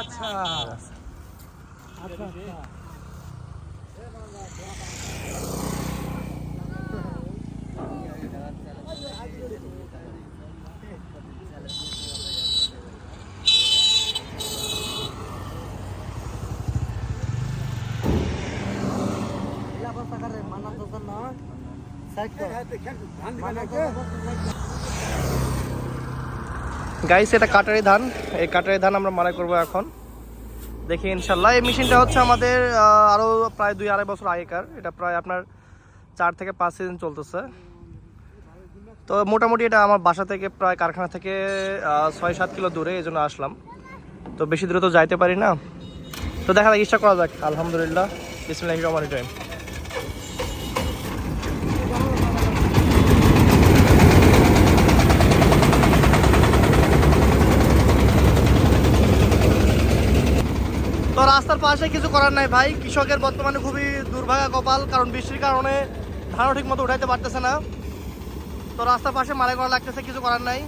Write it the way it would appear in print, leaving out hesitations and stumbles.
আচ্ছা আচ্ছা গাইস এটা কাটারি ধান, এই কাটারি ধান আমরা মাড়াই করবো এখন। দেখি ইনশাল্লাহ। এই মেশিনটা হচ্ছে আমাদের আরও প্রায় 2-2.5 বছর আগেকার। এটা প্রায় আপনার 4 থেকে 5 সিজন চলতেছে। তো মোটামুটি এটা আমার বাসা থেকে প্রায় কারখানা থেকে 6-7 কিলো দূরে, এই জন্য আসলাম। তো বেশি দূরে তো যাইতে পারি না, তো দেখা যাক, ইচ্ছা করা যাক। আলহামদুলিল্লাহ, বিসমিল্লাহির রহমানির রহিম। তো রাস্তার পাশে কিছু করার নাই ভাই, কৃষকের বর্তমানে খুবই দুর্ভাগা কপাল, কারণ বৃষ্টির কারণে ধানও ঠিক মতো উঠাইতে পারতেছে না। তো রাস্তার পাশে মাড়াই করা লাগতেছে, কিছু করার নাই।